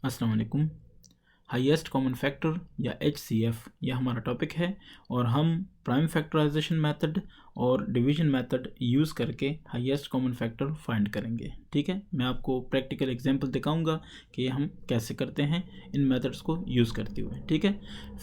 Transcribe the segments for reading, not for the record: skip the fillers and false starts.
अस्सलाम वालेकुम। Highest common factor या HCF यह हमारा टॉपिक है और हम प्राइम फैक्टराइजेशन मेथड और डिवीजन मेथड यूज़ करके हाईएस्ट कॉमन फैक्टर फाइंड करेंगे। ठीक है, मैं आपको प्रैक्टिकल एग्जांपल दिखाऊंगा कि हम कैसे करते हैं इन मेथड्स को यूज़ करते हुए। ठीक है,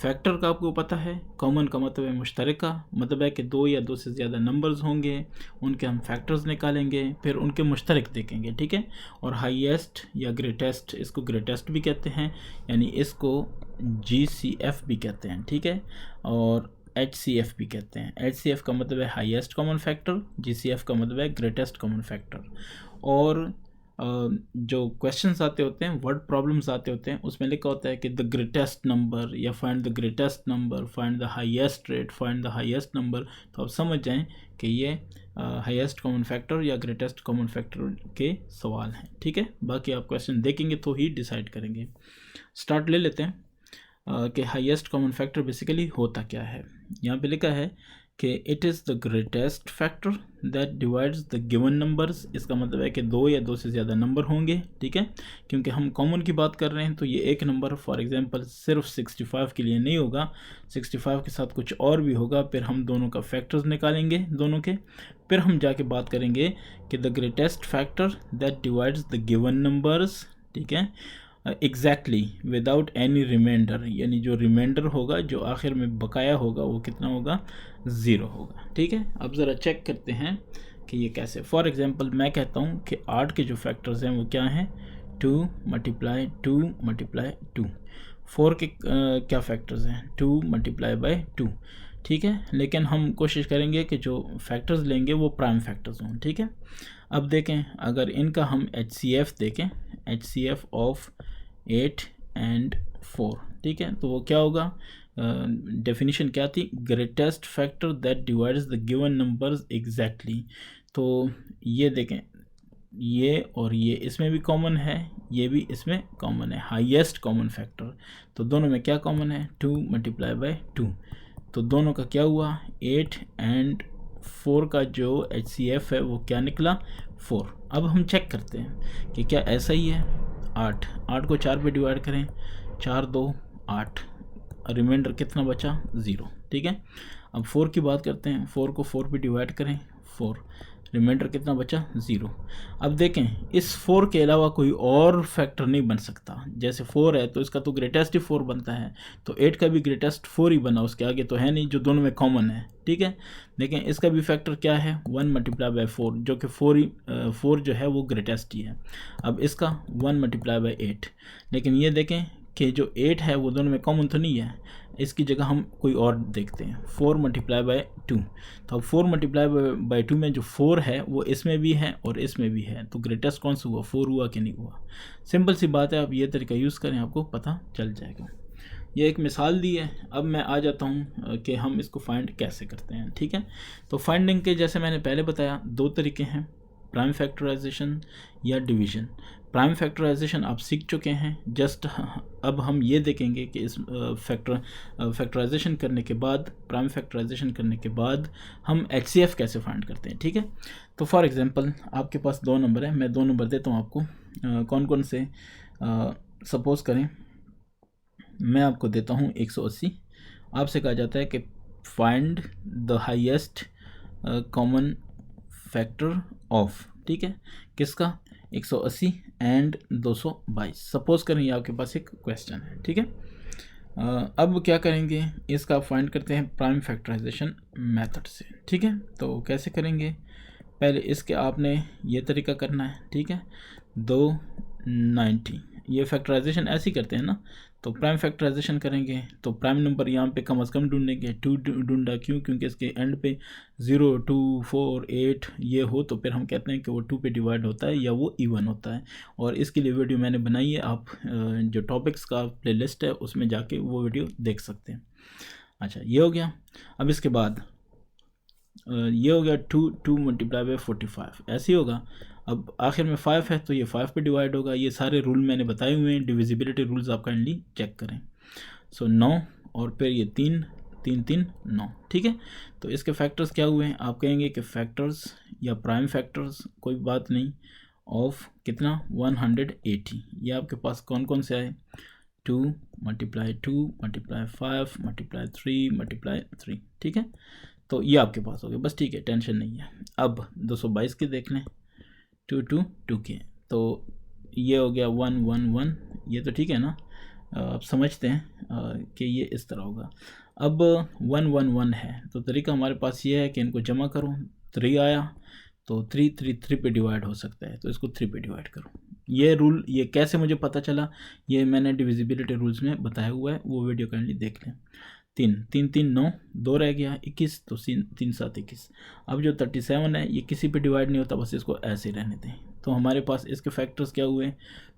फैक्टर का आपको पता है, कॉमन का मतलब है मुश्तरका, मतलब है कि दो या दो से ज़्यादा नंबर्स होंगे, उनके हम फैक्टर्स निकालेंगे, फिर उनके मुश्तरक देखेंगे। ठीक है, और हाईएस्ट या ग्रेटेस्ट, इसको ग्रेटेस्ट भी कहते हैं, यानी इसको GCF भी कहते हैं। ठीक है, और HCF भी कहते हैं। HCF का मतलब है हाईएस्ट कॉमन फैक्टर, GCF का मतलब है ग्रेटेस्ट कॉमन फैक्टर। और जो क्वेश्चंस आते होते हैं, वर्ड प्रॉब्लम्स आते होते हैं, उसमें लिखा होता है कि द ग्रेटेस्ट नंबर या find the greatest number, find the highest rate, find the highest number. तो आप समझ जाएं कि ये हाईएस्ट कॉमन फैक्टर या ग्रेटेस्ट कॉमन फैक्टर के सवाल हैं। ठीक है, बाकी आप क्वेश्चन देखेंगे तो ही डिसाइड करेंगे। स्टार्ट ले लेते हैं कि हाईएस्ट कॉमन फैक्टर बेसिकली होता क्या है। यहाँ पे लिखा है कि it is the greatest factor that divides the given numbers. इसका मतलब है कि दो या दो से ज़्यादा नंबर होंगे। ठीक है, क्योंकि हम कॉमन की बात कर रहे हैं तो ये एक नंबर फॉर एग्जांपल सिर्फ 65 के लिए नहीं होगा, 65 के साथ कुछ और भी होगा। फिर हम दोनों का फैक्टर्स निकालेंगे दोनों के, फिर हम जाके बात करेंगे कि the greatest factor that divides the given numbers. ठीक है, एग्जैक्टली विदाउट एनी रिमाइंडर, यानी जो रिमाइंडर होगा, जो आखिर में बकाया होगा, वो कितना होगा, 0 होगा। ठीक है, अब ज़रा चेक करते हैं कि ये कैसे। फॉर एग्जांपल मैं कहता हूँ कि 8 के जो फैक्टर्स हैं वो क्या हैं, 2 मल्टीप्लाई 2 मल्टीप्लाई 2। 4 के क्या फैक्टर्स हैं, 2 मल्टीप्लाई बाई 2। ठीक है, लेकिन हम कोशिश करेंगे कि जो फैक्टर्स लेंगे वो प्राइम फैक्टर्स हों। ठीक है, अब देखें अगर इनका हम HCF देखें, HCF ऑफ 8 एंड 4। ठीक है, तो वो क्या होगा, डेफिनेशन क्या थी, greatest factor that divides the given numbers exactly. तो ये देखें, ये और ये इसमें भी कॉमन है, ये भी इसमें कॉमन है, हाईएस्ट कॉमन फैक्टर। तो दोनों में क्या कॉमन है, 2 मल्टीप्लाई बाई 2। तो दोनों का क्या हुआ, 8 एंड 4 का जो HCF है वो क्या निकला, 4। अब हम चेक करते हैं कि क्या ऐसा ही है। 8 को 4 पे डिवाइड करें, 4 2 8, रिमाइंडर कितना बचा, 0। ठीक है, अब 4 की बात करते हैं, 4 को 4 पे डिवाइड करें, 4, रिमाइंडर कितना बचा, 0। अब देखें इस 4 के अलावा कोई और फैक्टर नहीं बन सकता। जैसे 4 है तो इसका तो ग्रेटेस्ट ही 4 बनता है, तो 8 का भी ग्रेटेस्ट 4 ही बना, उसके आगे तो है नहीं, जो दोनों में कॉमन है। ठीक है, देखें इसका भी फैक्टर क्या है, 1 मल्टीप्लाई बाई 4, जो कि 4 जो है वो ग्रेटेस्ट ही है। अब इसका 1 मल्टीप्लाई बाई 8, लेकिन ये देखें कि जो 8 है वो दोनों में कॉमन तो नहीं है, इसकी जगह हम कोई और देखते हैं, 4 मल्टीप्लाई बाई 2। तो अब 4 मल्टीप्लाई बाई 2 में जो 4 है वो इसमें भी है और इसमें भी है, तो ग्रेटेस्ट कौन सा हुआ, 4 हुआ कि नहीं हुआ। सिंपल सी बात है, आप ये तरीका यूज़ करें, आपको पता चल जाएगा। ये एक मिसाल दी है। अब मैं आ जाता हूँ कि हम इसको फाइंड कैसे करते हैं। ठीक है, तो फाइंडिंग के जैसे मैंने पहले बताया, दो तरीके हैं, प्राइम फैक्टराइजेशन या डिवीजन। प्राइम फैक्टराइजेशन आप सीख चुके हैं, जस्ट अब हम ये देखेंगे कि इस फैक्टराइजेशन करने के बाद, प्राइम फैक्टराइजेशन करने के बाद हम HCF कैसे फाइंड करते हैं। ठीक है, तो फॉर एग्जांपल आपके पास दो नंबर है, मैं दो नंबर देता हूँ आपको, कौन कौन से, सपोज़ करें मैं आपको देता हूँ 180। आपसे कहा जाता है कि find the highest common factor of, ठीक है, किसका, 180 एंड 222। सपोज करें ये आपके पास एक क्वेश्चन है। ठीक है, अब क्या करेंगे, इसका फाइंड करते हैं प्राइम फैक्टराइजेशन मेथड से। ठीक है, तो कैसे करेंगे, पहले इसके आपने ये तरीका करना है। ठीक है, 290, ये फैक्टराइजेशन ऐसे ही करते हैं ना, तो प्राइम फैक्टराइजेशन करेंगे तो प्राइम नंबर यहाँ पे कम से कम ढूंढेंगे, 2 ढूंढा, क्यों, क्योंकि इसके एंड पे 0 2 4 8 ये हो तो फिर हम कहते हैं कि वो 2 पे डिवाइड होता है या वो इवन होता है। और इसके लिए वीडियो मैंने बनाई है, आप जो टॉपिक्स का प्लेलिस्ट है उसमें जाके वो वीडियो देख सकते हैं। अच्छा, ये हो गया। अब इसके बाद ये हो गया 2 मल्टीप्लाई बाई 45, ऐसे ही होगा। अब आखिर में 5 है तो ये 5 पे डिवाइड होगा। ये सारे रूल मैंने बताए हुए हैं, डिविजिबिलिटी रूल्स आप काइंडली चेक करें। सो 9 और फिर ये 3 3 3 9। ठीक है, तो इसके फैक्टर्स क्या हुए हैं, आप कहेंगे कि फैक्टर्स या प्राइम फैक्टर्स कोई बात नहीं, ऑफ कितना 180। ये आपके पास कौन कौन से आए 2 मल्टीप्लाई 2 मल्टीप्लाई 5 मल्टीप्लाई 3 मल्टीप्लाई 3, ठीक है। तो ये आपके पास हो गया, बस ठीक है, टेंशन नहीं है। अब 222 के देख लें 2 2 2 के, तो ये हो गया 1 1 1, ये तो ठीक है ना, आप समझते हैं कि ये इस तरह होगा। अब 1 1 1 है, तो तरीका हमारे पास ये है कि इनको जमा करो, 3 आया तो 3 3 3 पे डिवाइड हो सकता है, तो इसको 3 पे डिवाइड करो। ये रूल, ये कैसे मुझे पता चला, ये मैंने डिविजिबिलिटी रूल्स में बताया हुआ है, वो वीडियो काइंडली देख लें। 3 3 3 9, 2 रह गया 21, तो 3 7 21। अब जो 37 है ये किसी पे डिवाइड नहीं होता, बस इसको ऐसे रहने दें। तो हमारे पास इसके फैक्टर्स क्या हुए,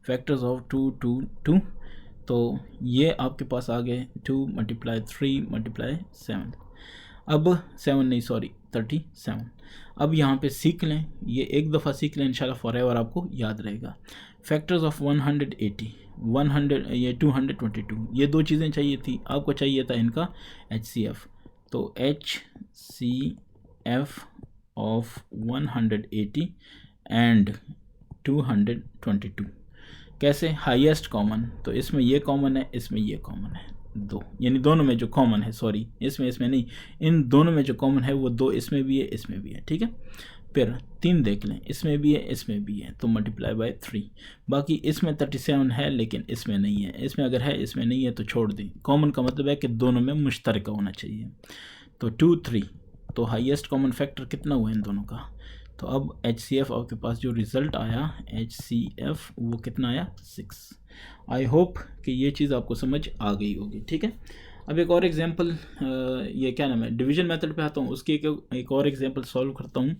फैक्टर्स ऑफ 2 2 2, तो ये आपके पास आ गए 2 मल्टीप्लाई 3 मल्टीप्लाई 7। अब 7 नहीं, सॉरी 37। अब यहाँ पे सीख लें, ये एक दफ़ा सीख लें, इंशाल्लाह फॉरएवर आपको याद रहेगा। फैक्टर्स ऑफ 180, 100, ये 222, ये दो चीज़ें चाहिए थी आपको, चाहिए था इनका HCF। तो HCF ऑफ 180 एंड 222 कैसे, हाईएस्ट कॉमन, तो इसमें ये कॉमन है, इसमें ये कॉमन है 2, यानी दोनों में जो कॉमन है, सॉरी इसमें नहीं, इन दोनों में जो कॉमन है वो 2 इसमें भी है, इसमें भी है, ठीक है। फिर 3 देख लें, इसमें भी है, इसमें भी है, तो मल्टीप्लाई बाय 3। बाकी इसमें 37 है लेकिन इसमें नहीं है, इसमें अगर है इसमें नहीं है तो छोड़ दें। कॉमन का मतलब है कि दोनों में मुश्तरका होना चाहिए। तो 2 3, तो हाईएस्ट कॉमन फैक्टर कितना हुआ इन दोनों का, तो अब HCF आपके पास जो रिज़ल्ट आया HCF वो कितना आया 6। आई होप कि ये चीज़ आपको समझ आ गई होगी, ठीक है। अब एक और एग्जांपल, ये क्या नाम है, डिवीजन मेथड पे आता हूँ, उसकी एक और एग्जांपल सॉल्व करता हूँ।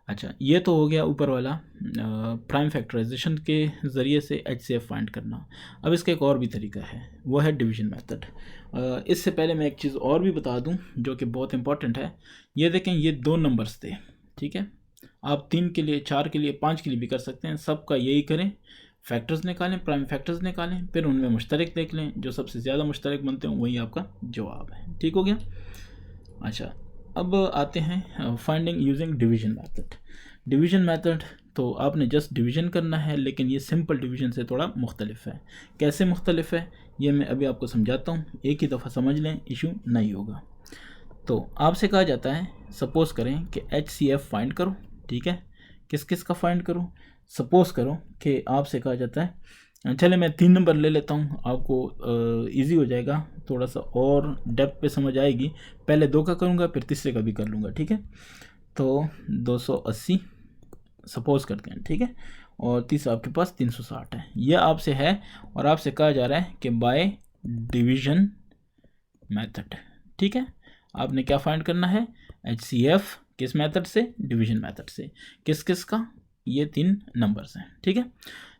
अच्छा, ये तो हो गया ऊपर वाला प्राइम फैक्टराइजेशन के ज़रिए से HCF फाइंड करना। अब इसका एक और भी तरीका है, वो है डिवीजन मेथड। इससे पहले मैं एक चीज़ और भी बता दूं जो कि बहुत इंपॉर्टेंट है। ये देखें, ये 2 नंबर्स थे, ठीक है। आप 3 के लिए, 4 के लिए, 5 के लिए भी कर सकते हैं, सबका यही करें, फैक्टर्स निकालें, प्राइम फैक्टर्स निकालें, फिर उनमें मुश्तरक देख लें, जो सबसे ज़्यादा मुश्तरक बनते हैं वही आपका जवाब है, ठीक हो गया। अच्छा, अब आते हैं finding using division method. Division method तो आपने जस्ट डिवीजन करना है, लेकिन ये सिंपल डिवीजन से थोड़ा मुख्तलिफ है। कैसे मुख्तलिफ है ये मैं अभी आपको समझाता हूँ, एक ही दफ़ा समझ लें, इशू नहीं होगा। तो आपसे कहा जाता है, सपोज़ करें कि HCF फाइंड करो, ठीक है। किस किस का फाइंड करूं, सपोज़ करो कि आपसे कहा जाता है, चले मैं 3 नंबर ले लेता हूं, आपको इजी हो जाएगा, थोड़ा सा और डेप्थ पे समझ आएगी। पहले 2 का करूंगा, फिर तीसरे का भी कर लूँगा, ठीक है। तो 280 सपोज़ करते हैं, ठीक है, और तीसरा आपके पास 360 है, यह आपसे है, और आपसे कहा जा रहा है कि बाय डिवीजन मेथड, ठीक है। आपने क्या फाइंड करना है, HCF किस मेथड से, डिवीजन मेथड से। किस किस का, ये 3 नंबर्स हैं, ठीक है।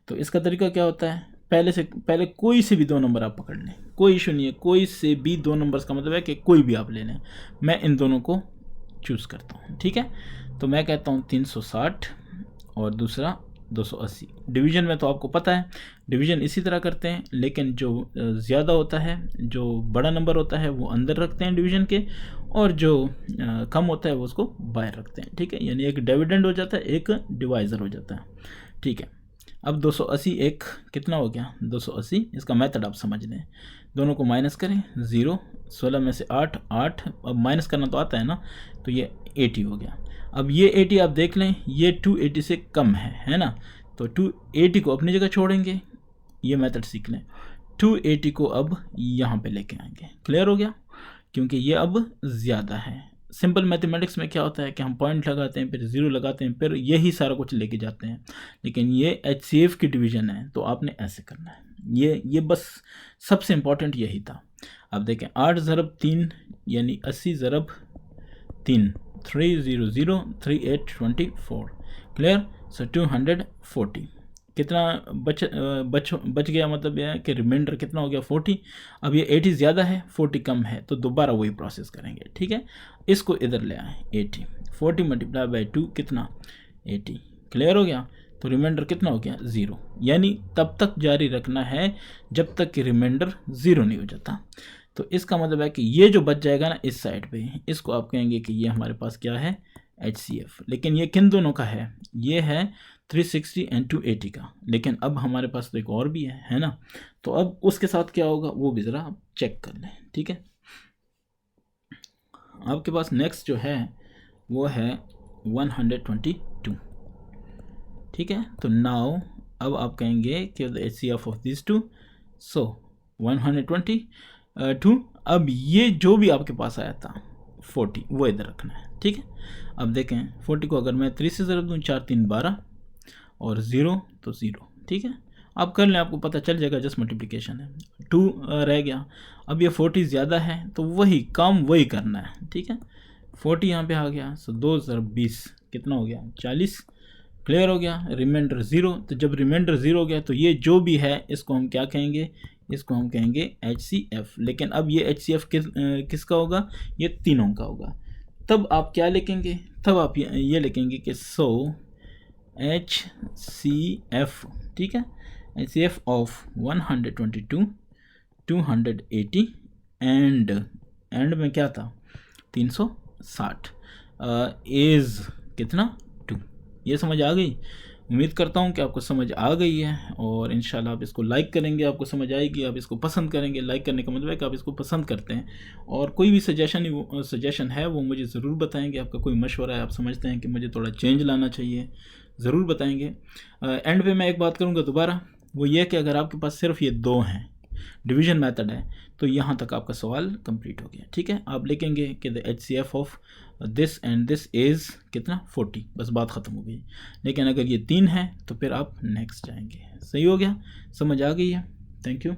तो इसका तरीका क्या होता है, पहले कोई से भी 2 नंबर आप पकड़ लें, कोई इशू नहीं है, कोई से भी 2 नंबर्स का मतलब है कि कोई भी आप ले लें। मैं इन दोनों को चूज़ करता हूँ, ठीक है। तो मैं कहता हूँ 360 और दूसरा 280। डिवीजन में तो आपको पता है डिवीजन इसी तरह करते हैं, लेकिन जो ज़्यादा होता है, जो बड़ा नंबर होता है वो अंदर रखते हैं डिवीजन के, और जो कम होता है वो उसको बाहर रखते हैं, ठीक है। यानी एक डिविडेंड हो जाता है, एक डिवाइज़र हो जाता है, ठीक है। अब 280 एक कितना हो गया 280, इसका मेथड आप समझ लें, दोनों को माइनस करें, 0, 16 में से 8 8, अब माइनस करना तो आता है ना, तो ये 80 हो गया। अब ये 80 आप देख लें, ये 280 से कम है ना, तो 280 को अपनी जगह छोड़ेंगे, ये मेथड सीख लें। 280 को अब यहाँ पे लेके आएंगे, क्लियर हो गया, क्योंकि ये अब ज़्यादा है। सिंपल मैथमेटिक्स में क्या होता है कि हम पॉइंट लगाते हैं, फिर 0 लगाते हैं, फिर यही सारा कुछ लेके जाते हैं, लेकिन ये HCF की डिवीज़न है, तो आपने ऐसे करना है। ये बस सबसे इम्पॉर्टेंट यही था। अब देखें, 8 ज़रब 3 यानी 80 ज़रब 3, 300 3824, क्लियर। सो 240 कितना बच गया, मतलब यह है कि रिमाइंडर कितना हो गया 40। अब ये 80 ज़्यादा है, 40 कम है, तो दोबारा वही प्रोसेस करेंगे, ठीक है। इसको इधर ले आए, 80, 40 मल्टीप्लाई बाई 2 कितना 80, क्लियर हो गया। तो रिमाइंडर कितना हो गया 0, यानी तब तक जारी रखना है जब तक कि रिमाइंडर 0 नहीं हो जाता। तो इसका मतलब है कि ये जो बच जाएगा ना इस साइड पे, इसको आप कहेंगे कि ये हमारे पास क्या है HCF। लेकिन ये किन दोनों का है, ये है 360 एंड 280 का, लेकिन अब हमारे पास तो एक और भी है ना। तो अब उसके साथ क्या होगा वो भी ज़रा आप चेक कर लें, ठीक है। आपके पास नेक्स्ट जो है वो है 122, ठीक है। तो नाउ अब आप कहेंगे कि the HCF of this two, so 122। अब ये जो भी आपके पास आया था 40 वो इधर रखना है, ठीक है। अब देखें 40 को अगर मैं 3 से ज़रूर दूँ, 4 3 12 और 0 तो 0, ठीक है। आप कर लें, आपको पता चल जाएगा, जस्ट मल्टीप्लिकेशन है। 2 रह गया। अब ये 40 ज़्यादा है तो वही काम वही करना है, ठीक है। 40 यहाँ पे आ गया, सो 2 × 20 कितना हो गया 40, क्लियर हो गया। रिमाइंडर 0, तो जब रिमाइंडर 0 हो गया तो ये जो भी है इसको हम क्या कहेंगे, इसको हम कहेंगे HCF। लेकिन अब ये HCF किसका होगा, ये तीनों का होगा। तब आप क्या लिखेंगे, तब आप ये लिखेंगे कि सो HCF, ठीक है, HCF ऑफ 122 280 एंड में क्या था 360 इज कितना 2। ये समझ आ गई। उम्मीद करता हूँ कि आपको समझ आ गई है और इंशाल्लाह आप इसको लाइक करेंगे, आपको समझ आएगी, आप इसको पसंद करेंगे। लाइक करने का मतलब है कि आप इसको पसंद करते हैं। और कोई भी सजेशन है वो मुझे ज़रूर बताएंगे। आपका कोई मशवरा है, आप समझते हैं कि मुझे थोड़ा चेंज लाना चाहिए, ज़रूर बताएंगे। एंड पे मैं एक बात करूँगा दोबारा, वो ये कि अगर आपके पास सिर्फ ये 2 हैं, डिवीजन मेथड है, तो यहाँ तक आपका सवाल कंप्लीट हो गया, ठीक है। आप लिखेंगे कि the HCF of this and this is कितना 40, बस बात ख़त्म हो गई। लेकिन अगर ये 3 है तो फिर आप नेक्स्ट जाएंगे। सही हो गया, समझ आ गई है। Thank you.